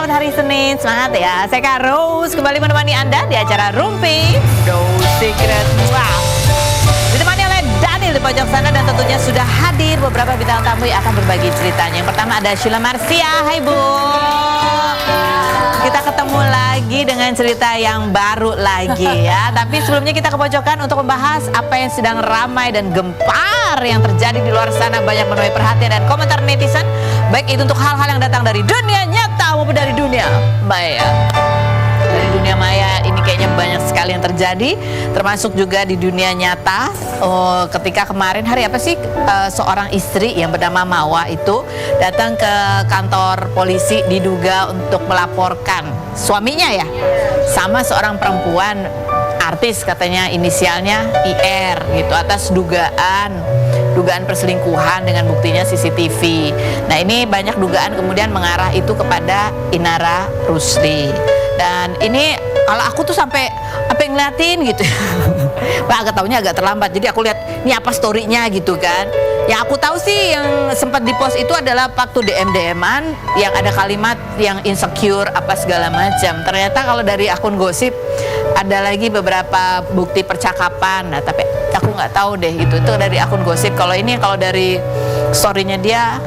selamat hari Senin. Semangat ya. Saya Kak Rose kembali menemani Anda di acara Rumpi No Secret. Wow. Ditemani oleh Daniel di pojok sana dan tentunya sudah hadir beberapa bintang tamu yang akan berbagi ceritanya. Yang pertama ada Sheila Marcia. Hai Bu. Kita ketemu lagi dengan cerita yang baru lagi ya. Tapi sebelumnya kita ke pojokan untuk membahas apa yang sedang ramai dan gempar yang terjadi di luar sana, banyak menuai perhatian dan komentar netizen, baik itu untuk hal-hal yang datang dari dunia nyata maupun dari dunia maya. Dari dunia maya ini kayaknya banyak sekali yang terjadi, termasuk juga di dunia nyata. Ketika kemarin hari apa sih, seorang istri yang bernama Mawa itu datang ke kantor polisi diduga untuk melaporkan suaminya ya, sama seorang perempuan artis, katanya inisialnya IR gitu, atas dugaan perselingkuhan dengan buktinya CCTV. Nah ini banyak dugaan kemudian mengarah itu kepada Inara Rusli. Dan ini kalau aku tuh sampai ngeliatin gitu agak taunya agak terlambat, jadi aku lihat ini apa story-nya gitu kan. Yang aku tahu sih yang sempat di-post itu adalah waktu DM-an yang ada kalimat yang insecure apa segala macam. Ternyata kalau dari akun gosip ada lagi beberapa bukti percakapan. Nah, tapi aku nggak tahu deh itu dari akun gosip. Kalau ini kalau dari story-nya dia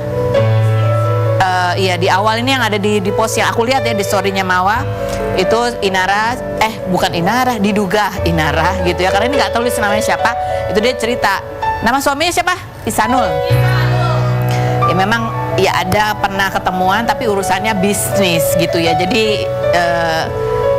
iya di awal ini yang ada di post yang aku lihat ya di story-nya Mawa itu Inara, bukan Inara, diduga Inara gitu ya, karena ini nggak tahu namanya siapa. Itu dia cerita nama suaminya siapa, Ihsanul. Ya memang ya ada pernah ketemuan tapi urusannya bisnis gitu ya. Jadi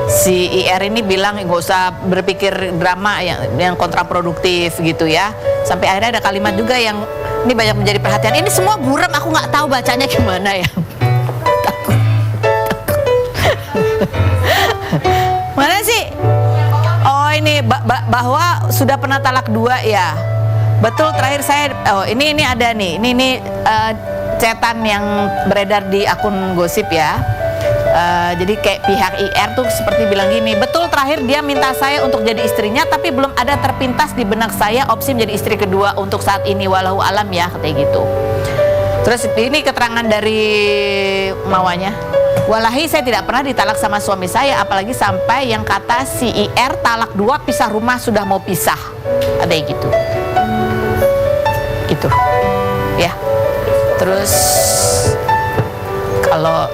si IR ini bilang nggak usah berpikir drama yang kontraproduktif gitu ya. Sampai akhirnya ada kalimat juga yang ini banyak menjadi perhatian. Ini semua buram, aku nggak tahu bacanya gimana ya. Mana sih? Oh ini bahwa sudah pernah talak 2 ya. Betul, terakhir saya ini ada nih. Ini cetan yang beredar di akun gosip ya. Jadi kayak pihak IR tuh seperti bilang gini, betul terakhir dia minta saya untuk jadi istrinya, tapi belum ada terpintas di benak saya opsi menjadi istri kedua untuk saat ini, walau alam ya, katanya gitu. Terus ini keterangan dari Mawanya, walahi saya tidak pernah ditalak sama suami saya, apalagi sampai yang kata si IR talak 2 pisah rumah sudah mau pisah, ada gitu ya. Terus kalau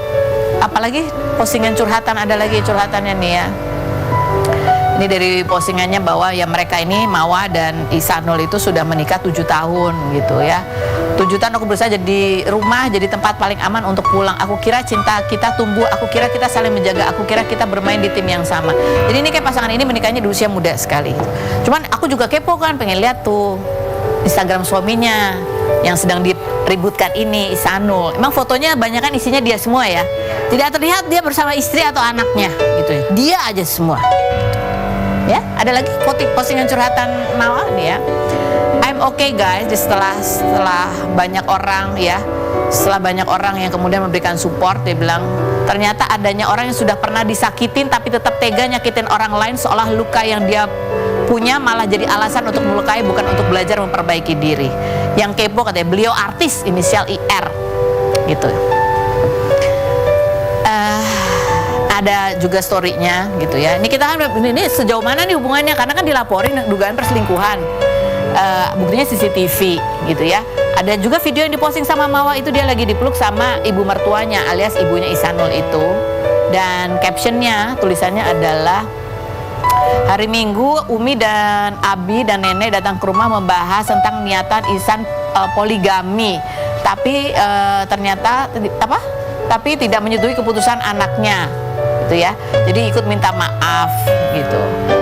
apalagi postingan curhatan, ada lagi curhatannya nih ya. Ini dari postingannya bahwa ya mereka ini Mawa dan Ihsanul itu sudah menikah 7 tahun gitu ya. 7 tahun aku berusaha jadi rumah, jadi tempat paling aman untuk pulang. Aku kira cinta kita tumbuh, aku kira kita saling menjaga, aku kira kita bermain di tim yang sama. Jadi ini kayak pasangan ini menikahnya di usia muda sekali. Cuman aku juga kepo kan, pengen lihat tuh Instagram suaminya yang sedang diributkan ini, Ihsanul. Emang fotonya banyak kan isinya dia semua ya. Tidak terlihat dia bersama istri atau anaknya gitu ya. Dia aja semua. Ya, ada lagi postingan curhatan Mawa nih ya. I'm okay guys, setelah banyak orang ya. Setelah banyak orang yang kemudian memberikan support, dia bilang ternyata adanya orang yang sudah pernah disakitin tapi tetap tega nyakitin orang lain, seolah luka yang dia punya malah jadi alasan untuk melukai, bukan untuk belajar memperbaiki diri. Yang kepo katanya beliau artis inisial IR gitu. Ada juga story-nya gitu ya. Ini kita kan ini sejauh mana nih hubungannya, karena kan dilaporin dugaan perselingkuhan. Buktinya CCTV gitu ya. Ada juga video yang diposting sama Mawa, itu dia lagi dipeluk sama ibu mertuanya alias ibunya Ihsanul itu. Dan captionnya, tulisannya adalah hari Minggu Umi dan Abi dan Nenek datang ke rumah membahas tentang niatan Ihsan poligami, tapi ternyata tapi tidak menyetujui keputusan anaknya gitu ya. Jadi ikut minta maaf gitu.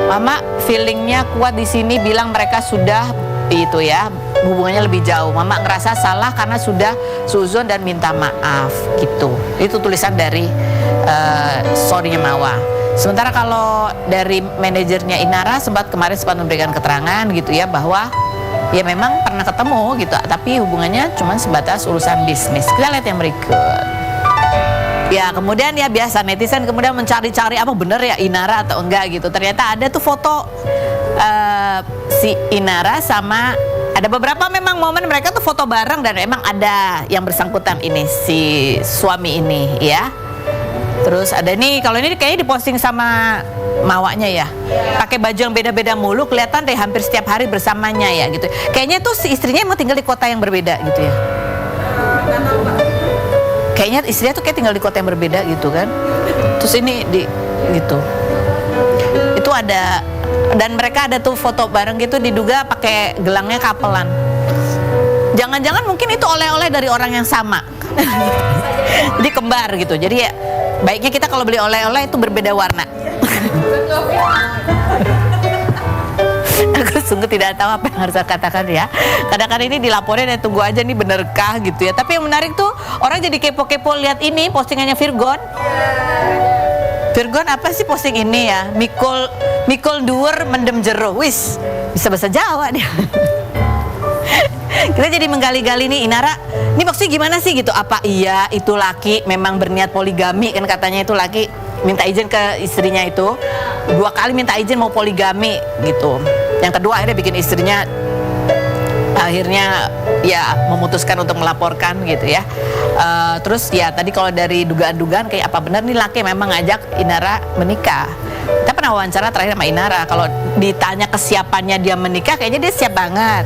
Mama feelingnya kuat di sini, bilang mereka sudah itu ya hubungannya lebih jauh. Mama ngerasa salah karena sudah suzon dan minta maaf gitu. Itu tulisan dari story-nya Mawa. Sementara kalau dari manajernya Inara kemarin sempat memberikan keterangan gitu ya, bahwa ya memang pernah ketemu gitu, tapi hubungannya cuma sebatas urusan bisnis. Kita lihat yang berikut. Ya kemudian ya biasa netizen kemudian mencari-cari apa bener ya Inara atau enggak gitu. Ternyata ada tuh foto si Inara sama, ada beberapa memang momen mereka tuh foto bareng dan emang ada yang bersangkutan ini si suami ini ya. Terus ada nih, kalau ini kayaknya diposting sama mawanya ya, pakai baju yang beda-beda mulu, kelihatan deh hampir setiap hari bersamanya ya gitu. Kayaknya tuh si istrinya emang tinggal di kota yang berbeda gitu ya. Kayaknya istrinya tuh kayak tinggal di kota yang berbeda gitu kan. Terus ini di gitu. Itu ada, dan mereka ada tuh foto bareng gitu, diduga pakai gelangnya kapelan. Jangan-jangan mungkin itu oleh-oleh dari orang yang sama. Jadi kembar gitu. Jadi ya baiknya kita kalau beli oleh-oleh itu berbeda warna. Aku sungguh tidak tahu apa yang harus saya katakan ya. Kadang-kadang ini dilaporin ya, tunggu aja nih benerkah gitu ya. Tapi yang menarik tuh orang jadi kepo-kepo lihat ini postingannya Virgon. Virgon apa sih posting ini ya? Mikul Duur mendem jero. Wis, bisa bahasa Jawa dia. Kita jadi menggali-gali nih, Inara, ini maksudnya gimana sih gitu? Apa iya itu laki memang berniat poligami, kan katanya itu laki minta izin ke istrinya itu 2 kali minta izin mau poligami gitu. Yang kedua akhirnya bikin istrinya akhirnya ya memutuskan untuk melaporkan gitu ya. Terus ya tadi kalau dari dugaan-dugaan kayak apa benar nih laki memang ngajak Inara menikah. Kita pernah wawancara terakhir sama Inara, kalau ditanya kesiapannya dia menikah kayaknya dia siap banget.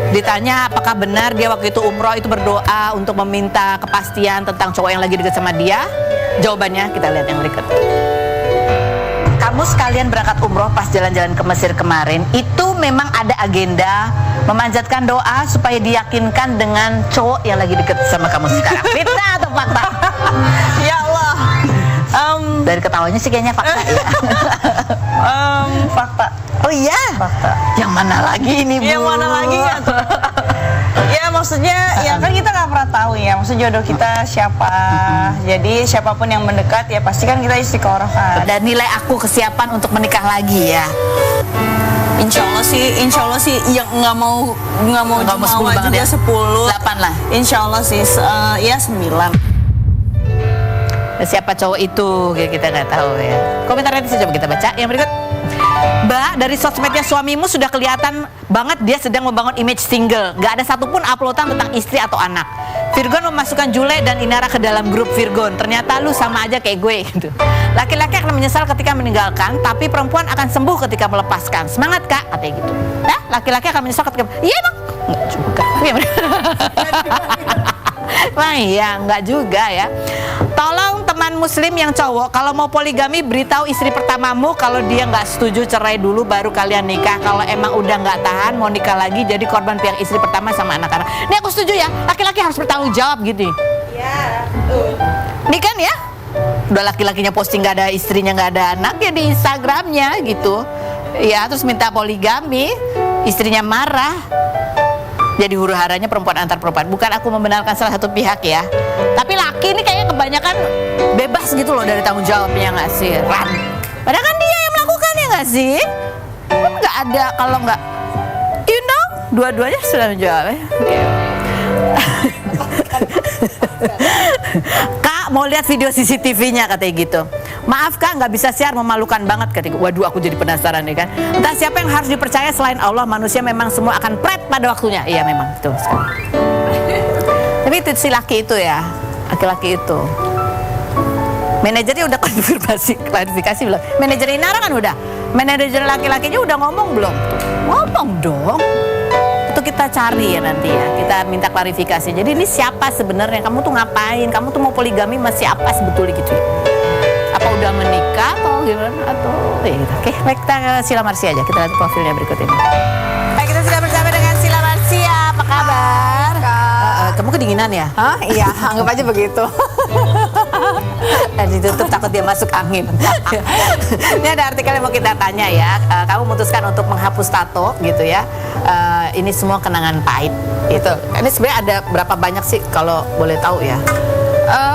Ditanya apakah benar dia waktu itu umroh itu berdoa untuk meminta kepastian tentang cowok yang lagi dekat sama dia, jawabannya kita lihat yang berikut. Kamu sekalian berangkat umroh pas jalan-jalan ke Mesir kemarin, itu memang ada agenda memanjatkan doa supaya diyakinkan dengan cowok yang lagi deket sama kamu sekarang. Fitnah atau fakta? Ya Allah. Dari ketawanya sih kayaknya fakta ya. Fakta. Oh iya? Fakta. Yang mana lagi ini, Bu? Yang mana lagi ya? Ya maksudnya ya kan kita nggak pernah tahu ya, maksud jodoh kita siapa. Jadi siapapun yang mendekat ya pasti kan kita istiqoroh kan. Dan nilai aku kesiapan untuk menikah lagi ya. Insya Allah sih yang nggak mau jumawa juga ya? 10, 8 lah. Insya Allah sih ya 9. Siapa cowok itu kita nggak tahu ya. Komentar netizen coba kita baca yang berikut. Mbak, dari sosmednya suamimu sudah kelihatan banget dia sedang membangun image single. Gak ada satupun uploadan tentang istri atau anak. Virgon memasukkan Jule dan Inara ke dalam grup Virgon. Ternyata lu sama aja kayak gue gitu. Laki-laki akan menyesal ketika meninggalkan, tapi perempuan akan sembuh ketika melepaskan. Semangat kak, katanya gitu. Nah, laki-laki akan menyesal ketika, iya emang nggak juga. Wah iya, nggak juga ya. Tolong teman muslim yang cowok, kalau mau poligami beritahu istri pertamamu kalau dia nggak setuju cerai dulu baru kalian nikah. Kalau emang udah nggak tahan mau nikah lagi jadi korban pihak istri pertama sama anak-anak. Ini aku setuju ya, laki-laki harus bertanggung jawab gitu. Ya. Ini kan ya, udah laki-lakinya posting nggak ada istrinya nggak ada anak ya di Instagramnya gitu. Ya terus minta poligami, istrinya marah. Jadi huru haranya perempuan antar perempuan. Bukan aku membenarkan salah satu pihak ya, tapi laki ini kayaknya kebanyakan bebas gitu loh dari tanggung jawabnya nggak sih, Ran? Padahal kan dia yang melakukan ya nggak sih? Kan nggak ada kalau nggak, you know, dua-duanya sudah menjawab ya. Okay. Kak mau lihat video CCTV-nya katanya gitu. Maaf kak, nggak bisa share, memalukan banget katanya. Waduh, aku jadi penasaran nih kan. Entah siapa yang harus dipercaya selain Allah, manusia memang semua akan pret pada waktunya. Iya memang, betul sekali. Tapi itu si laki itu ya, laki-laki itu. Manajernya udah klarifikasi belum? Manajer Inara kan udah. Manajer laki-lakinya udah ngomong belum? Tuh, ngomong dong. Itu kita cari ya nanti ya, kita minta klarifikasi. Jadi ini siapa sebenarnya? Kamu tuh ngapain? Kamu tuh mau poligami masih apa sebetulnya gitu ya? Apa udah menikah atau gimana atau oke, baik kita ke Sila Marsia aja, kita lihat profilnya berikut ini. Baik, kita sudah bersama dengan Sila Marsia, apa kabar? Kamu kedinginan ya? Hah? Iya, anggap aja begitu. Dan ditutup takut dia masuk angin. Ini ada artikel yang mau kita tanya ya. Kamu memutuskan untuk menghapus tato gitu ya. Ini semua kenangan pahit gitu. Ini sebenarnya ada berapa banyak sih kalau boleh tahu ya?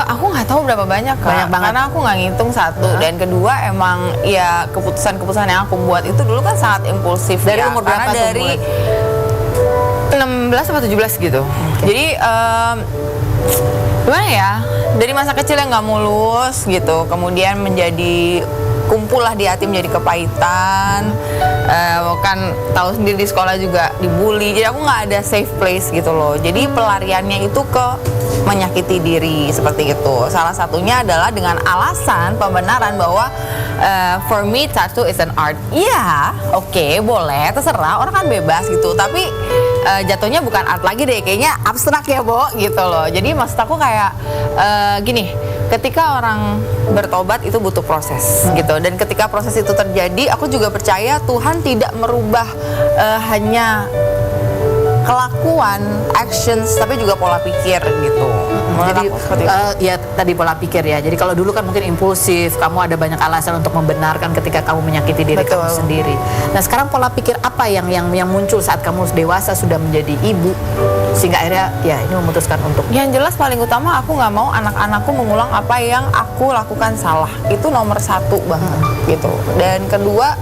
Aku nggak tahu berapa banyak Kak. Banyak banget. Karena aku nggak ngitung satu. Dan kedua emang ya keputusan-keputusan yang aku buat itu dulu kan sangat impulsif. Dari ya. umur berapa? Karena dari 16 atau 17 gitu. Jadi gimana ya? Dari masa kecil yang nggak mulus gitu, kemudian menjadi kumpul lah di hati menjadi kepahitan. Kan tahu sendiri di sekolah juga dibully, jadi aku nggak ada safe place gitu loh. Jadi pelariannya itu ke menyakiti diri seperti itu. Salah satunya adalah dengan alasan pembenaran bahwa for me tattoo is an art. Iya, oke, boleh, terserah, orang kan bebas gitu. Tapi jatuhnya bukan art lagi deh, kayaknya abstrak ya, Bo, gitu loh. Jadi maksud aku kayak gini, ketika orang bertobat itu butuh proses gitu, dan ketika proses itu terjadi, aku juga percaya Tuhan tidak merubah hanya kelakuan, actions, tapi juga pola pikir gitu. Jadi ya tadi pola pikir ya. Jadi kalau dulu kan mungkin impulsif, kamu ada banyak alasan untuk membenarkan ketika kamu menyakiti diri kamu sendiri. Nah sekarang pola pikir apa yang muncul saat kamu dewasa sudah menjadi ibu, sehingga akhirnya ya ini memutuskan untuk. Yang jelas paling utama aku nggak mau anak-anakku mengulang apa yang aku lakukan salah. Itu nomor satu banget gitu. Dan kedua,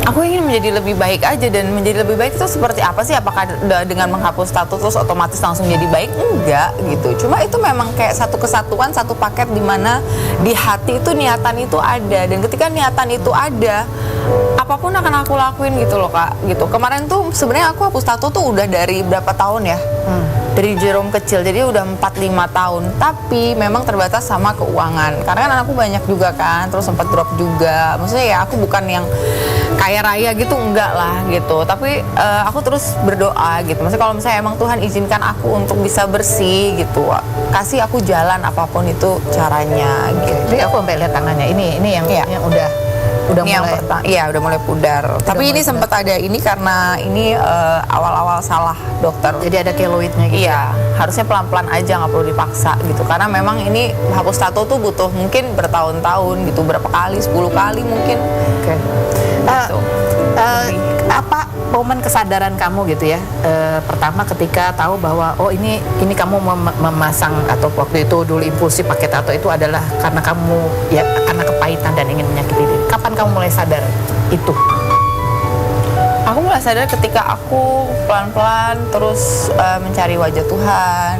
aku ingin menjadi lebih baik aja, dan menjadi lebih baik itu seperti apa sih? Apakah dengan menghapus tato terus otomatis langsung jadi baik? Enggak gitu. Cuma itu memang kayak satu kesatuan, satu paket di mana di hati itu niatan itu ada, dan ketika niatan itu ada, apapun akan aku lakuin gitu loh, Kak. Gitu. Kemarin tuh sebenarnya aku hapus tato tuh udah dari berapa tahun ya? Dari Jerome kecil, jadi udah 4-5 tahun. Tapi memang terbatas sama keuangan, karena kan anakku banyak juga kan, terus sempat drop juga. Maksudnya ya aku bukan yang kaya raya gitu, enggak lah gitu. Tapi aku terus berdoa gitu. Maksudnya kalau misalnya emang Tuhan izinkan aku untuk bisa bersih gitu, kasih aku jalan apapun itu caranya gitu. Jadi aku sampai lihat tangannya, ini yang udah Ini mulai. iya udah mulai pudar. Tapi ini sempat ada ini karena ini awal-awal salah dokter. Jadi ada keloidnya gitu. Iya, harusnya pelan-pelan aja, nggak perlu dipaksa gitu. Karena memang ini hapus tato tuh butuh mungkin bertahun-tahun gitu, berapa kali, 10 kali mungkin. Oke. Gitu. Apa momen kesadaran kamu gitu ya? Pertama ketika tahu bahwa oh ini kamu memasang, atau waktu itu dulu impulsif pakai tato itu adalah karena kamu ya karena kepahitan dan ingin menyakiti diri. Kapan kamu mulai sadar itu? Aku mulai sadar ketika aku pelan-pelan terus mencari wajah Tuhan.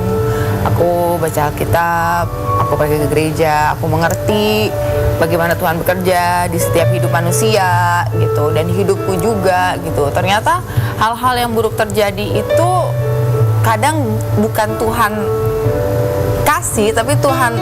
Aku baca Alkitab, aku pergi ke gereja, aku mengerti bagaimana Tuhan bekerja di setiap hidup manusia gitu, dan hidupku juga gitu. Ternyata hal-hal yang buruk terjadi itu kadang bukan Tuhan kasih, tapi Tuhan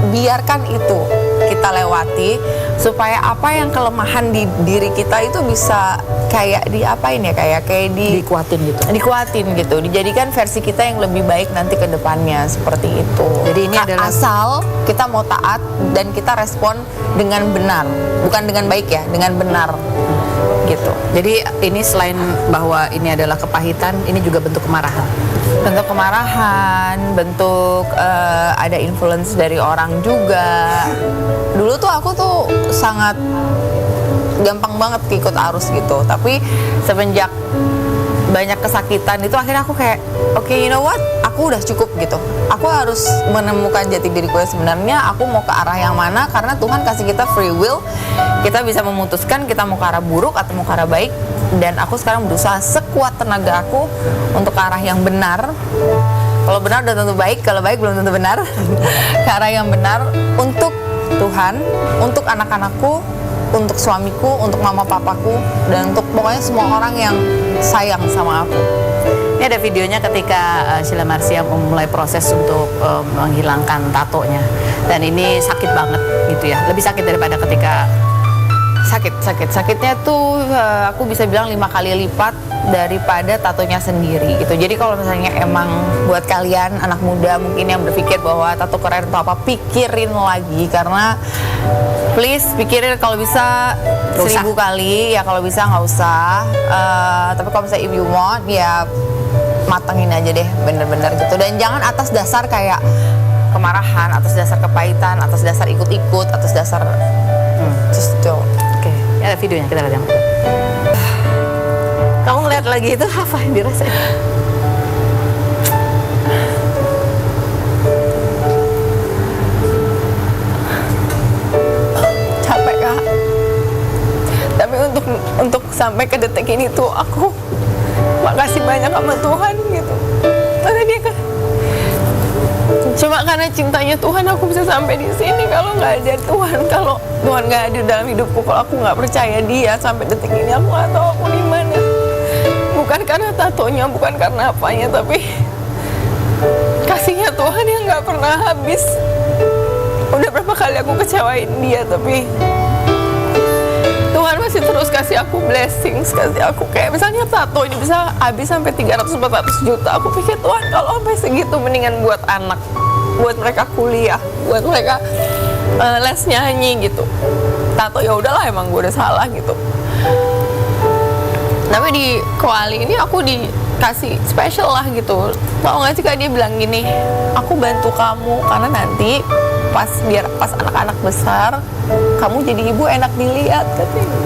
biarkan itu kita lewati, supaya apa yang kelemahan di diri kita itu bisa kayak diapain ya, kayak dikuatin gitu, dijadikan versi kita yang lebih baik nanti ke depannya, seperti itu. Jadi ini adalah asal kita mau taat dan kita respon dengan benar, bukan dengan baik ya, dengan benar gitu. Jadi ini selain bahwa ini adalah kepahitan, ini juga bentuk kemarahan. Bentuk kemarahan, bentuk ada influence dari orang juga. Dulu tuh aku tuh sangat gampang banget ikut arus gitu, tapi semenjak banyak kesakitan itu akhirnya aku kayak oke, you know what, aku udah cukup gitu. Aku harus menemukan jati diriku yang sebenarnya, aku mau ke arah yang mana, karena Tuhan kasih kita free will, kita bisa memutuskan kita mau ke arah buruk atau mau ke arah baik. Dan aku sekarang berusaha sekuat tenaga aku untuk ke arah yang benar. Kalau benar udah tentu baik, kalau baik belum tentu benar. Ke arah yang benar untuk Tuhan, untuk anak-anakku, untuk suamiku, untuk mama papaku, dan untuk pokoknya semua orang yang sayang sama aku. Ini ada videonya ketika Sheila Marcia memulai proses untuk menghilangkan tatonya, dan ini sakit banget gitu ya, lebih sakit daripada ketika sakitnya tuh aku bisa bilang 5 kali lipat daripada tatonya sendiri gitu. Jadi kalau misalnya emang buat kalian anak muda mungkin yang berpikir bahwa tato keren atau apa, pikirin lagi, karena please pikirin, kalau bisa 1000 kali ya, kalau bisa nggak usah. Tapi kalau misalnya if you want ya matangin aja deh bener-bener gitu, dan jangan atas dasar kayak kemarahan, atas dasar kepahitan, atas dasar ikut-ikut, atas dasar just do. Oke, ini ada videonya, kita lihat yang itu. Kamu ngeliat lagi itu apa yang dirasain? Capek, Kak. Tapi untuk sampai ke detik ini tuh aku makasih banyak sama Tuhan gitu. Karena dia kan Cuma karena cintanya Tuhan aku bisa sampai di sini. Kalau nggak ada Tuhan, kalau Tuhan nggak hadir dalam hidupku, kalau aku nggak percaya Dia sampai detik ini, aku nggak tahu aku di mana. Bukan karena tatonya, bukan karena apanya, tapi kasihnya Tuhan yang nggak pernah habis. Udah berapa kali aku kecewain Dia, tapi Tuhan masih terus kasih aku blessings, kasih aku kayak misalnya tato ini bisa habis sampai 300-400 juta. Aku pikir Tuhan kalau sampai segitu mendingan buat anak, buat mereka kuliah, buat mereka les nyanyi gitu. Tato ya udahlah, emang gue udah salah gitu. Tapi di Koali ini aku dikasih special lah gitu. Tau gak sih Kak, dia bilang gini, aku bantu kamu karena nanti biar pas anak-anak besar kamu jadi ibu enak dilihat katanya.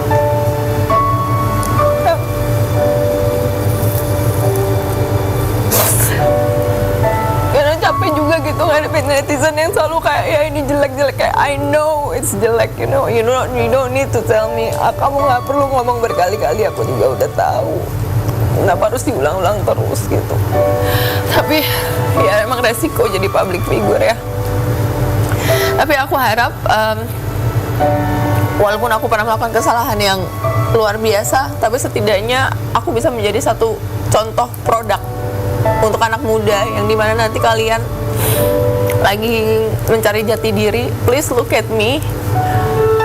Karena capek juga gitu ngadepin netizen yang selalu kayak ya ini jelek-jelek, kayak I know it's jelek, you don't need to tell me. Kamu nggak perlu ngomong berkali-kali, aku juga udah tahu. Kenapa harus diulang-ulang terus gitu? Tapi ya emang resiko jadi public figure ya. Tapi aku harap walaupun aku pernah melakukan kesalahan yang luar biasa, tapi setidaknya aku bisa menjadi satu contoh produk untuk anak muda yang dimana nanti kalian lagi mencari jati diri. Please look at me.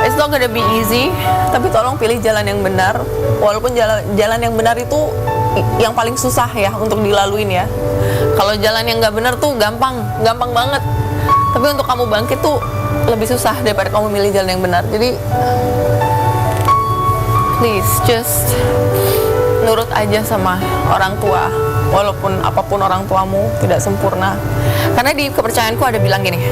It's not gonna be easy, tapi tolong pilih jalan yang benar. Walaupun jalan yang benar itu yang paling susah ya untuk dilaluin ya. Kalau jalan yang nggak benar tuh gampang banget. Tapi untuk kamu bangkit tuh lebih susah daripada kamu milih jalan yang benar. Jadi please just nurut aja sama orang tua, walaupun apapun orang tuamu tidak sempurna. Karena di kepercayaanku ada bilang gini,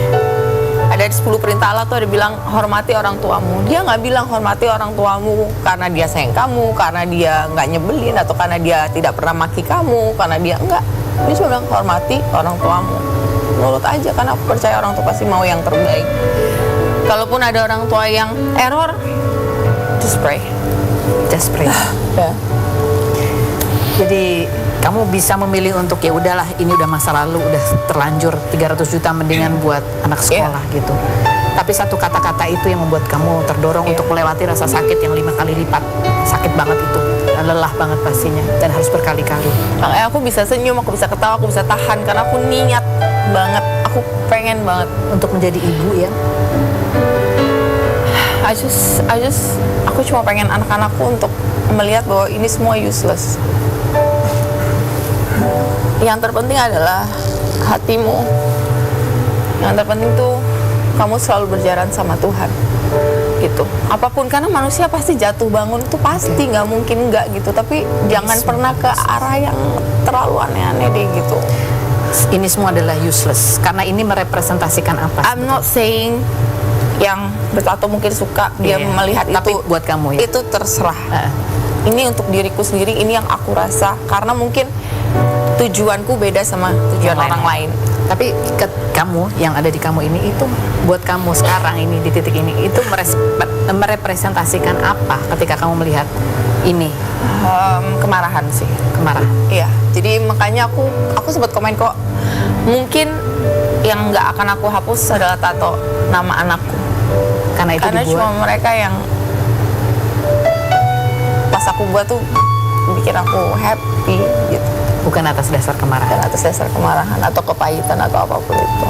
ada 10 perintah Allah tuh ada bilang hormati orang tuamu. Dia nggak bilang hormati orang tuamu karena dia sayang kamu, karena dia nggak nyebelin, atau karena dia tidak pernah maki kamu, karena dia enggak. Dia cuma bilang hormati orang tuamu. Nurut aja, karena aku percaya orang tua pasti mau yang terbaik. Kalaupun ada orang tua yang error, just pray. Ya. Jadi kamu bisa memilih untuk ya udahlah, ini udah masa lalu, udah terlanjur, 300 juta mendingan buat anak sekolah gitu. Tapi satu kata-kata itu yang membuat kamu terdorong untuk melewati rasa sakit yang 5 kali lipat. Sakit banget itu, dan lelah banget pastinya, dan harus berkali-kali. Makanya aku bisa senyum, aku bisa ketawa, aku bisa tahan karena aku niat banget, aku pengen banget Untuk menjadi ibu ya. Aku cuma pengen anak-anakku untuk melihat bahwa ini semua useless. Yang terpenting adalah hatimu. Yang terpenting tuh kamu selalu berjalan sama Tuhan gitu. Apapun, karena manusia pasti jatuh bangun tuh pasti, nggak mungkin nggak gitu. Tapi jangan pernah ke arah yang terlalu aneh-aneh deh gitu. Ini semua adalah useless karena ini merepresentasikan apa? I'm not saying yang bertato mungkin suka dia melihat tapi itu, buat kamu ya. itu terserah. Ini untuk diriku sendiri, ini yang aku rasa, karena mungkin tujuanku beda sama tujuan orang lain. Tapi kamu yang ada di kamu ini, itu buat kamu sekarang ini di titik ini, itu merepresentasikan apa ketika kamu melihat ini? Kemarahan sih. Kemarahan. Iya, jadi makanya aku sempat komen kok, mungkin yang nggak akan aku hapus adalah tato nama anakku. Karena itu dibuat. Cuma mereka yang pas aku buat tuh bikin aku happy gitu. Bukan atas dasar kemarahan. Dan atas dasar kemarahan atau kepahitan atau apapun itu.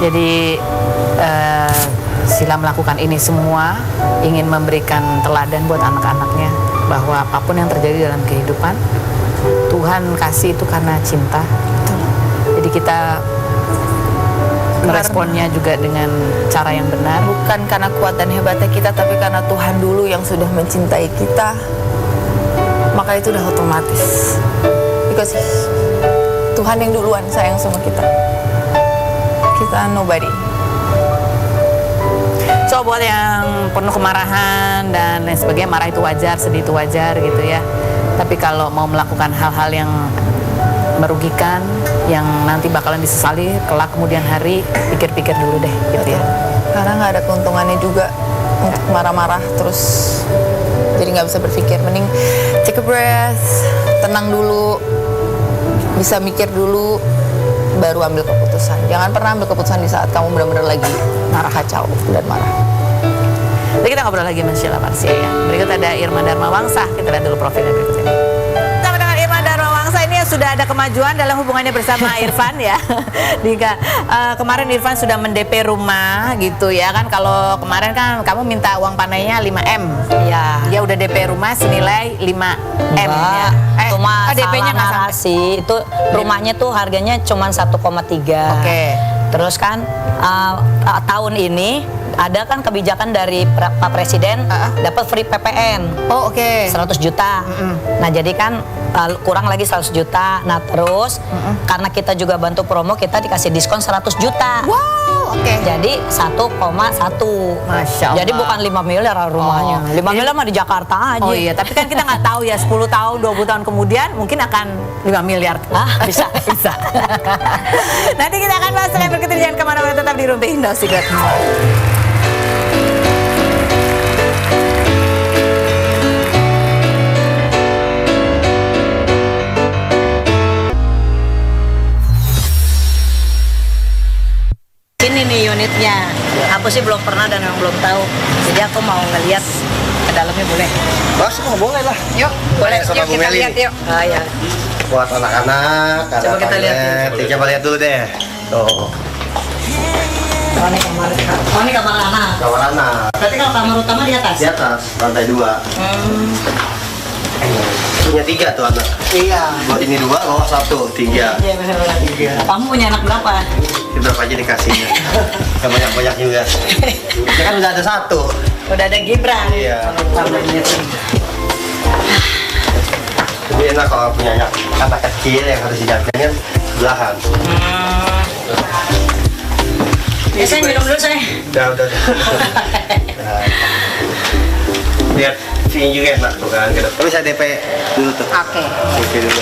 Jadi Sila melakukan ini semua ingin memberikan teladan buat anak-anaknya bahwa apapun yang terjadi dalam kehidupan, Tuhan kasih itu karena cinta. Jadi kita meresponnya juga dengan cara yang benar. Bukan karena kuat dan hebatnya kita, tapi karena Tuhan dulu yang sudah mencintai kita. Maka itu udah otomatis. Because Tuhan yang duluan sayang sama kita. Kita nobody. So buat yang penuh kemarahan dan lain sebagainya, marah itu wajar, sedih itu wajar gitu ya. Tapi kalau mau melakukan hal-hal yang merugikan, yang nanti bakalan disesali kelak kemudian hari, pikir-pikir dulu deh gitu ya. Karena nggak ada keuntungannya juga untuk marah-marah terus, jadi nggak bisa berpikir. Mending take a breath, tenang dulu, bisa mikir dulu, baru ambil keputusan. Jangan pernah ambil keputusan di saat kamu benar-benar lagi marah, kacau dan marah. Nanti kita ngobrol lagi sama Sheila Marcia ya. Berikut ada Irma Dharma Wangsa. Kita lihat dulu profilnya berikut ini. Sama dengan Irma Dharma Wangsa ini sudah ada kemajuan dalam hubungannya bersama Irfan ya. Kemarin Irfan sudah men-DP rumah gitu ya kan. Kalau kemarin kan kamu minta uang panainya 5M. Iya. Dia udah DP rumah senilai 5M ya. Cuma DP-nya nggak salah sampai. narasi. Itu rumahnya tuh harganya cuma 1,3. Oke. Terus kan tahun ini ada kan kebijakan dari Pak Presiden dapat free PPN. Oh oke. 100 juta. Nah jadi kan kurang lagi 100 juta. Nah terus karena kita juga bantu promo, kita dikasih diskon 100 juta. Wow, oke. Jadi 1,1. Masya Allah. Jadi bukan 5 miliar rumahnya. 5 miliar mah di Jakarta aja. Oh iya, tapi kan kita nggak tahu ya 10 tahun, 20 tahun kemudian mungkin akan 5 miliar. Bisa. Bisa. Nanti kita akan bahas yang berikutnya, jangan kemana-mana, tetap di Rumpi Indo Secret. Ini nih unitnya. Aku sih belum pernah dan memang belum tahu. Jadi aku mau ngeliat ke dalamnya, boleh? Masuk, boleh lah. Yuk, boleh. Sama Yuk Bu kita Meli. lihat yuk. Ah ya. Buat anak-anak, ada Coba kita lihat. toilet. Coba lihat dulu deh. Tuh, Oh ini kamar. Oh ini kamar anak. kamar anak. Berarti kalau kamar utama di atas? Di atas, lantai 2. Punya 3 tuh anak. Iya. Buat ini 2, bawah 1, 3. Iya benar. Kamu punya anak berapa? Berapa aja dikasihnya? Gak banyak-banyak juga. Ya kan udah ada 1. Udah ada Gibran. Iya. Tambahnya. Jadi enak kalau punya anak kecil yang harus dijagain sebelahan. Ya, saya minum dulu saya. Udah. Nah. Lihat sini juga enak tuh kan. Tapi saya DP dulu tuh. Oke. DP dulu.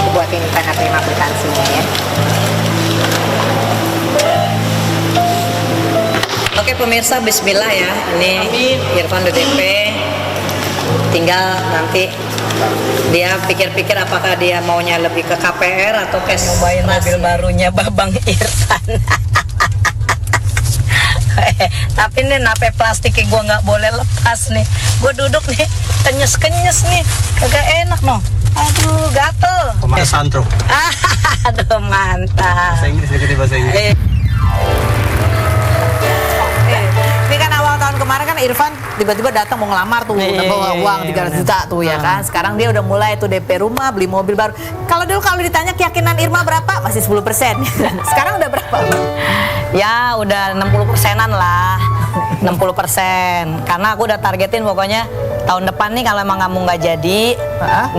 Aku buatin tanda terima kwitansinya ya. Oke pemirsa, bismillah ya. Ini Irfan udah DP. Tinggal nanti dia pikir-pikir apakah dia maunya lebih ke KPR atau cash. Nyobain mobil barunya Babang Irfan. Tapi nih nape plastiknya gua nggak boleh lepas nih. Gua duduk nih kenyes-kenyes nih, kagak enak no. Aduh gatel. Pemanasan truk. Aduh mantap. Bahasa Inggris dikit bahasa Inggris. Ini kan awal tahun kemarin kan Irfan tiba-tiba datang mau ngelamar tuh, udah bawa uang 300 juta tuh ya kan. Sekarang dia udah mulai tuh DP rumah, beli mobil baru. Kalau dulu kalau ditanya keyakinan Irma berapa? Masih 10%. Sekarang udah berapa? Ya udah 60%-an lah. 60%. Karena aku udah targetin pokoknya tahun depan nih kalau emang kamu nggak jadi,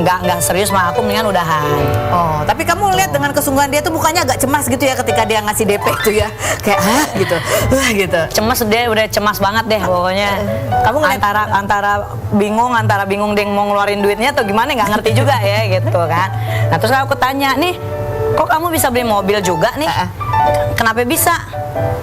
nggak serius mah aku mendingan udahan. Oh, tapi kamu lihat dengan kesungguhan dia tuh mukanya agak cemas gitu ya ketika dia ngasih DP tuh ya. Kayak gitu. Gitu. Cemas, dia udah cemas banget deh pokoknya. Kamu ngeliat antara bingung dia mau ngeluarin duitnya atau gimana nggak ngerti juga ya gitu kan. Nah terus aku tanya nih, kok kamu bisa beli mobil juga nih? Kenapa bisa?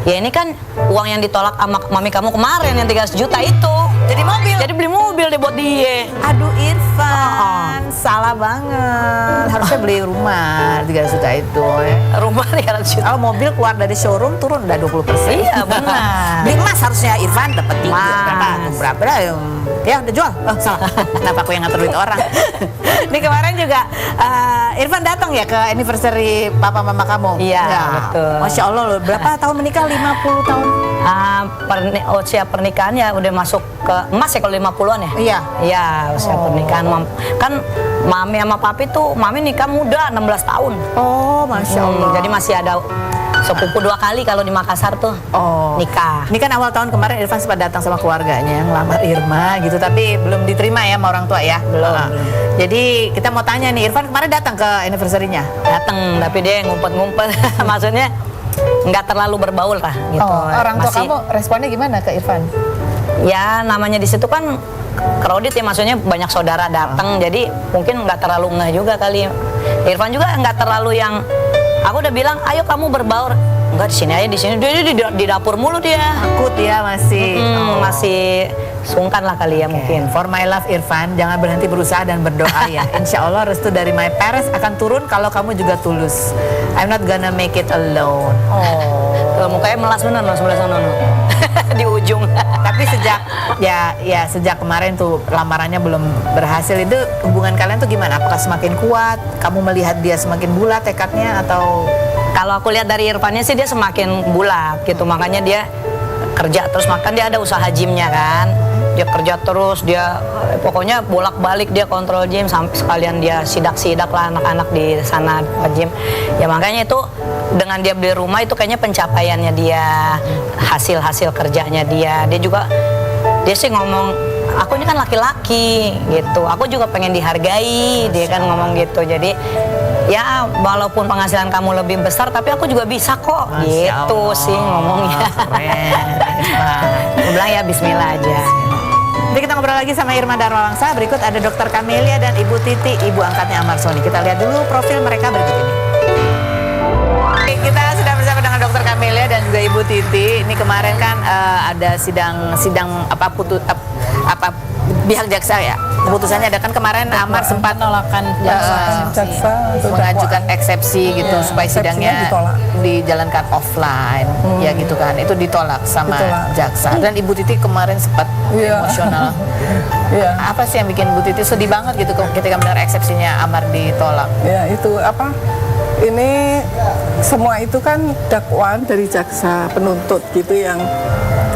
Ya ini kan uang yang ditolak sama mami kamu kemarin yang 300 juta itu. Jadi mobil. Jadi beli mobil deh buat dia. Aduh Irfan, salah banget. Harusnya beli rumah 300 juta itu. Rumah 300 juta. Kalau mobil keluar dari showroom turun udah 20%. Iya benar. Beli emas harusnya Irfan dapat tinggi. Emas. Berapa dah? Ya udah jual. Oh salah. Kenapa aku yang ngatur duit orang? Ini kemarin juga Irfan datang ya ke anniversary papa mama kamu. Iya, Ya, betul. Masya Allah loh. Berapa tahun menikah? 50 tahun. Usia pernikahannya udah masuk ke emas ya kalau 50-an ya? Iya. Iya, usia pernikahan. Kan mami sama papi tuh, mami nikah muda 16 tahun. Oh, Masya Allah. Jadi masih ada sepupu 2 kali kalau di Makassar tuh nikah. Ini kan awal tahun kemarin Irfan sempat datang sama keluarganya ngelamar Irma gitu, tapi belum diterima ya sama orang tua ya. Belum. Jadi kita mau tanya nih, Irfan kemarin datang ke anniversary-nya. Datang, tapi dia ngumpet-ngumpet. Maksudnya nggak terlalu berbaul lah gitu. Orang tua Masih- kamu responnya gimana ke Irfan? Ya namanya di situ kan crowded ya, maksudnya banyak saudara datang, jadi mungkin nggak terlalu ngeh juga kali. Irfan juga nggak terlalu yang, aku udah bilang ayo kamu berbaur, enggak di sini aja, di sini dia di dapur mulu dia. Takut ya masih. Masih sungkan lah kali ya mungkin. For my love Irfan, jangan berhenti berusaha dan berdoa ya. Insya Allah restu dari my parents akan turun kalau kamu juga tulus. I'm not gonna make it alone. Tuh, mukanya melas bener loh sebelah sana no. Di ujung. Tapi sejak kemarin tuh lamarannya belum berhasil, itu hubungan kalian tuh gimana? Apakah semakin kuat? Kamu melihat dia semakin bulat tekadnya atau? Kalau aku lihat dari Irfannya sih dia semakin bulat gitu, makanya dia kerja terus, makan dia ada usaha gymnya kan, dia kerja terus, dia pokoknya bolak-balik dia kontrol gym sampai sekalian dia sidak-sidak lah anak-anak di sana gym. Ya makanya itu dengan dia beli rumah itu kayaknya pencapaiannya dia, hasil kerjanya dia juga dia sih ngomong, aku ini kan laki-laki gitu, aku juga pengen dihargai, dia kan ngomong gitu. Jadi ya walaupun penghasilan kamu lebih besar tapi aku juga bisa kok. Masya gitu Allah, sih ngomongnya. keren. Aku bilang ya bismillah aja. Nanti kita ngobrol lagi sama Irma Darmawangsa. Berikut ada Dr. Camelia dan Ibu Titi, ibu angkatnya Amar Soni. Kita lihat dulu profil mereka berikut ini. Kita sudah bersama dengan Dr. Camelia dan juga Ibu Titi. Ini kemarin kan ada sidang pihak jaksa ya. Keputusannya ada kan kemarin Amar sempat penolakan jaksa mengajukan eksepsi gitu supaya sidangnya dijalankan offline ya gitu kan. Itu ditolak sama jaksa. Dan Ibu Titi kemarin sempat emosional. Apa sih yang bikin Bu Titi sedih banget gitu ketika mendengar eksepsinya Amar ditolak? Ya itu apa? Ini semua itu kan dakwaan dari jaksa penuntut gitu, yang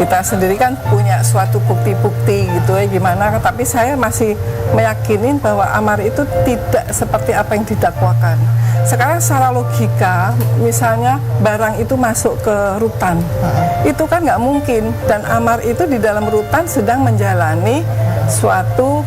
kita sendiri kan punya suatu bukti-bukti gitu ya gimana, tapi saya masih meyakinin bahwa Amar itu tidak seperti apa yang didakwakan. Sekarang secara logika, misalnya barang itu masuk ke rutan, itu kan nggak mungkin, dan Amar itu di dalam rutan sedang menjalani suatu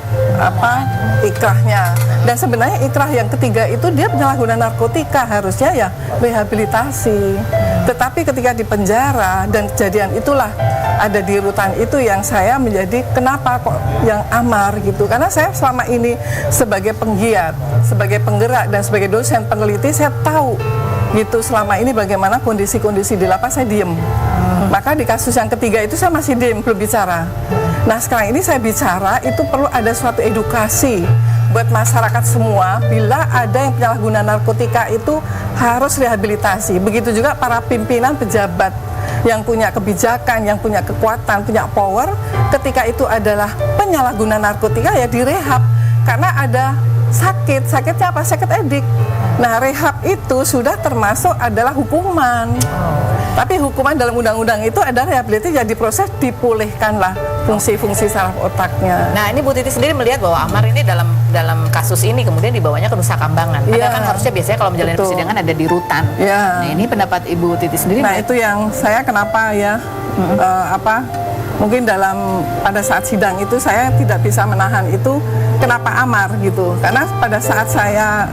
ikrahnya, dan sebenarnya ikrah yang ketiga itu dia penyalahgunaan narkotika, harusnya ya rehabilitasi. Tetapi ketika di penjara dan kejadian itulah ada di rutan itu yang saya menjadi kenapa kok yang Amar gitu, karena saya selama ini sebagai penggiat, sebagai penggerak dan sebagai dosen peneliti saya tahu gitu selama ini bagaimana kondisi-kondisi di lapas, saya diem. Maka di kasus yang ketiga itu saya masih diem, belum bicara. Nah sekarang ini saya bicara, itu perlu ada suatu edukasi buat masyarakat semua. Bila ada yang penyalahguna narkotika itu harus rehabilitasi. Begitu juga para pimpinan pejabat yang punya kebijakan, yang punya kekuatan, punya power, ketika itu adalah penyalahguna narkotika ya direhab. Karena ada sakitnya apa? Sakit edik. Nah rehab itu sudah termasuk adalah hukuman. Tapi hukuman dalam undang-undang itu ada rehabilitasi, jadi proses dipulihkanlah fungsi-fungsi saraf otaknya. Nah ini Bu Titi sendiri melihat bahwa Amar ini dalam kasus ini kemudian dibawanya ke Nusa Kambangan. Padahal kan harusnya biasanya kalau menjalani persidangan ada di rutan. Nah ini pendapat Ibu Titi sendiri. Nah itu yang saya kenapa ya mungkin pada saat sidang itu saya tidak bisa menahan itu kenapa Amar gitu. Karena pada saat saya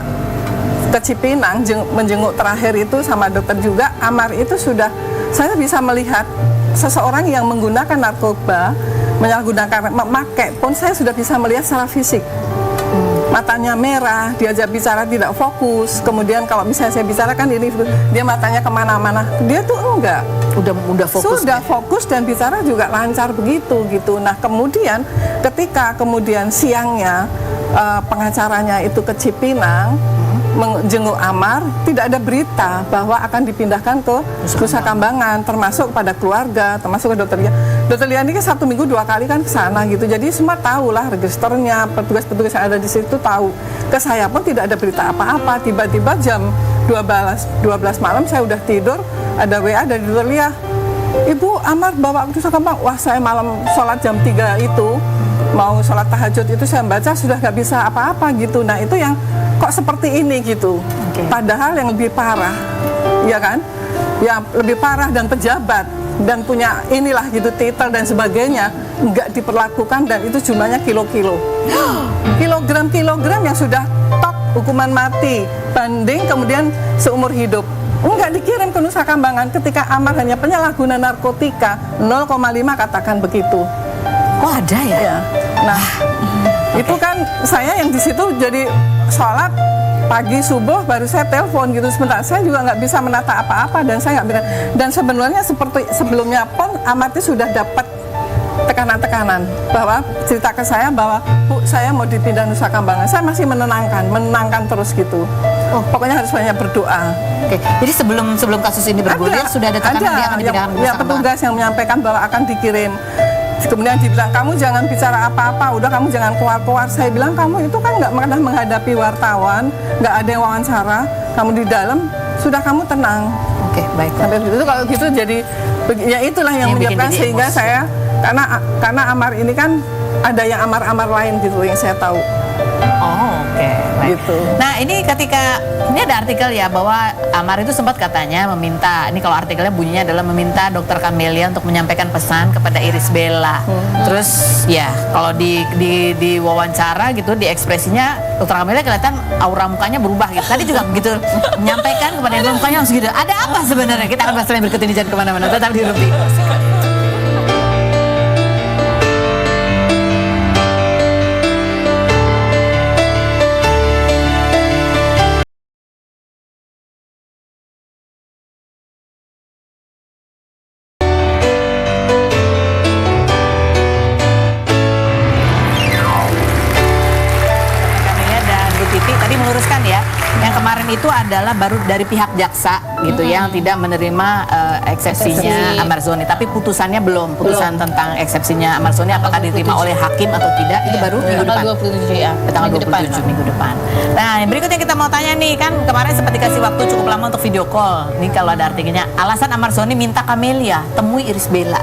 ke Cipinang menjenguk terakhir itu sama dokter juga, Amar itu sudah saya bisa melihat seseorang yang menggunakan narkoba, menyalahgunakan, memakai pun saya sudah bisa melihat secara fisik. Matanya merah, diajak bicara tidak fokus. Kemudian kalau misalnya saya bicara kan ini dia matanya kemana-mana, dia tuh enggak. Udah fokus. Sudah fokus dan bicara juga lancar begitu gitu. Nah kemudian ketika siangnya pengacaranya itu ke Cipinang menjenguk Amar, tidak ada berita bahwa akan dipindahkan ke Nusa Kambangan, termasuk pada keluarga, termasuk ke dokter Lia. Dokter Lia ini kan 1 minggu 2 kali kan ke sana gitu, jadi semua tahu lah registernya, petugas-petugas yang ada di situ tahu. Ke saya pun tidak ada berita apa-apa. Tiba-tiba jam 12 malam saya udah tidur, ada WA dari dokter Lia, Ibu Amar bawa ke Nusa Kambangan. Wah saya malam sholat jam 3 itu, mau sholat tahajud itu saya baca sudah nggak bisa apa-apa gitu. Nah itu yang kok seperti ini gitu. Padahal yang lebih parah, ya kan? Yang lebih parah dan pejabat dan punya inilah gitu titel dan sebagainya nggak diperlakukan, dan itu jumlahnya kilo-kilo, kilogram-kilogram yang sudah top hukuman mati banding kemudian seumur hidup. Enggak dikirim ke Nusa Kambangan ketika Amar hanya penyalahguna narkotika 0,5 katakan begitu. Oh ada ya? Nah, itu kan saya yang di situ jadi sholat pagi subuh baru saya telepon gitu, sebentar saya juga nggak bisa menata apa-apa dan saya nggak bisa. Dan sebenarnya seperti sebelumnya pun Amar itu sudah dapat tekanan-tekanan bahwa cerita ke saya bahwa Bu, saya mau dipindah Nusa Kambangan. Saya masih menenangkan terus gitu. Oh, pokoknya harus banyak berdoa. Oke. Jadi sebelum kasus ini bergulir sudah ada tekanan dia akan dipindahkan ke Nusa Kambangan. petugas yang menyampaikan bahwa akan dikirim. Kemudian dibilang, kamu jangan bicara apa-apa, udah kamu jangan keluar-keluar. Saya bilang, kamu itu kan nggak pernah menghadapi wartawan, nggak ada yang wawancara, kamu di dalam, sudah kamu tenang. Oke, baik. Sampai itu kalau gitu jadi, ya itulah yang Yang bikin menyebabkan jadi sehingga emosi. saya, karena amar ini kan ada yang amar-amar lain gitu yang saya tahu. Oh, oke. Baik. Gitu. Nah, ini ketika ini ada artikel ya bahwa Amar itu sempat katanya meminta, ini kalau artikelnya bunyinya adalah meminta Dokter Camelia untuk menyampaikan pesan kepada Irish Bella. Terus ya, kalau di wawancara gitu, di ekspresinya Dokter Camelia kelihatan aura mukanya berubah gitu. Tadi juga begitu menyampaikan kepada Ibu mukanya langsung gitu. Ada apa sebenarnya? Kita akan bahas setelah berikut ini, jangan kemana-mana. Tetap di Rumpi. Camelia dan Bu Titi tadi meluruskan ya, yang kemarin itu adalah baru dari pihak jaksa gitu yang tidak menerima eksepsinya Amar Zoni, tapi putusannya belum. Putusan tentang eksepsinya Amar Zoni apakah diterima oleh hakim atau tidak itu baru minggu depan. Tanggal 27 ya. Tanggal Minggu depan. 27 minggu depan. Nah, yang berikutnya kita mau tanya nih, kan kemarin sempat dikasih waktu cukup lama untuk video call. Ini kalau ada artikelnya, alasan Amar Zoni minta Camelia temui Irish Bella.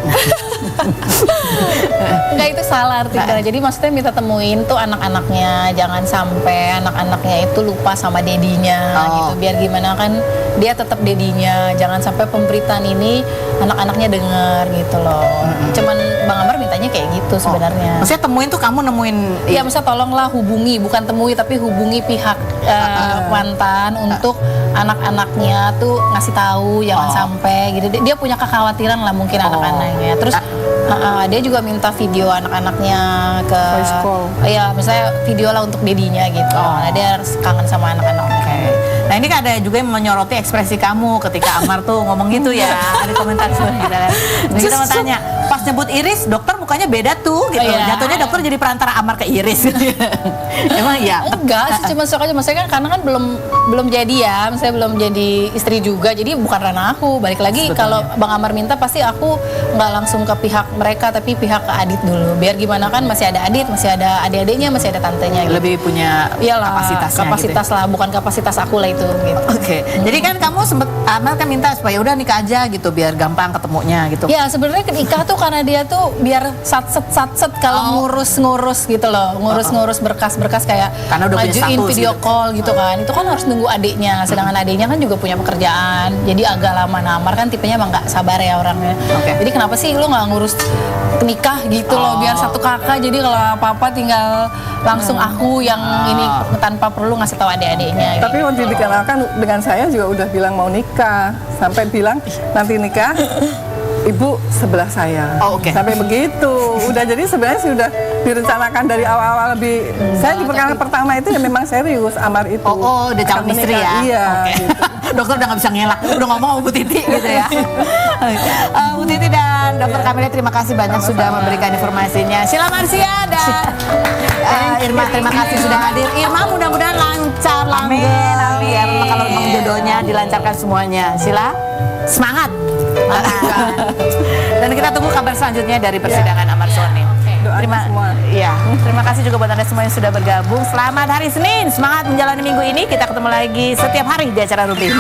Enggak, itu salah artikelnya. Jadi maksudnya minta temuin tuh anak-anaknya, jangan sampai anak-anaknya itu lupa sama dedinya gitu. Biar gimana kan dia tetap dedinya, jangan sampai pemberitaan ini anak-anaknya dengar gitu loh. Cuman Bang Amar mintanya kayak gitu sebenarnya. Maksudnya temuin tuh kamu nemuin Ya, misalnya tolonglah hubungi, bukan temui tapi hubungi pihak Kuantan untuk anak-anaknya tuh ngasih tahu jangan sampai gitu. Dia punya kekhawatiran lah mungkin anak-anaknya. Terus dia juga minta video anak-anaknya ke Voice call. Iya, misalnya video lah untuk dedinya gitu. Nah, dia harus kangen sama anak-anaknya. Nah, ini kan ada juga yang menyoroti ekspresi kamu ketika Amar tuh ngomong gitu ya. Ada komentar sebenarnya kita lihat. Nah, kita mau tanya, pas nyebut Iris, dokter mukanya beda tuh gitu. Iya. Jatuhnya dokter jadi perantara Amar ke Iris. Emang iya? Enggak sih, cuma sok aja. Maksudnya kan karena kan belum jadi ya, misalnya belum jadi istri juga, jadi bukan ranah aku. Balik lagi kalau Bang Amar minta pasti aku nggak langsung ke pihak mereka, tapi pihak ke Adit dulu. Biar gimana kan masih ada Adit, masih ada adik-adiknya, masih ada tantenya. Gitu. Lebih punya Iyalah, kapasitasnya kapasitas gitu. lah, bukan kapasitas aku lah itu. Gitu. Oke. Jadi kan kamu sempet Amar kan minta supaya udah nikah aja gitu biar gampang ketemunya gitu. Ya sebenarnya nikah tuh karena dia tuh biar satset kalau ngurus-ngurus gitu loh, ngurus-ngurus berkas-berkas kayak Karena udah punya ngajuin status video gitu. call gitu kan. Itu kan harus nunggu adiknya, sedangkan adiknya kan juga punya pekerjaan, jadi agak lama. Nah, Amar kan tipenya emang nggak sabar ya orangnya. Oke. Jadi kenapa sih lu nggak ngurus nikah gitu loh, biar satu kakak. Jadi kalau apa-apa tinggal langsung aku yang ini tanpa perlu ngasih tahu adik-adiknya. Tapi waktu dikenalkan dengan saya juga udah bilang mau nikah, sampai bilang nanti nikah ibu sebelah saya. Oh, oke. Sampai begitu. Udah, jadi sebenarnya sudah direncanakan dari awal-awal lebih. Saya di perkenalan pertama itu ya memang serius Amar itu. Udah calon akan istri menikah. ya. Iya. Oke. Gitu. Dokter udah nggak bisa ngelak, udah ngomong sama Bu Titi gitu ya. Bu Titi dan Dokter Camelia, terima kasih banyak sudah memberikan informasinya. Sheila Marcia dan Irma, terima kasih sudah hadir. Irma, mudah-mudahan lancar, langgeng. Ya, kalau memang jodohnya dilancarkan semuanya. Sheila, semangat. Dan kita tunggu kabar selanjutnya dari persidangan Amar Zoni. Doain semua. Iya, terima kasih juga buat Anda semua yang sudah bergabung. Selamat hari Senin, semangat menjalani minggu ini. Kita ketemu lagi setiap hari di acara Rumpi.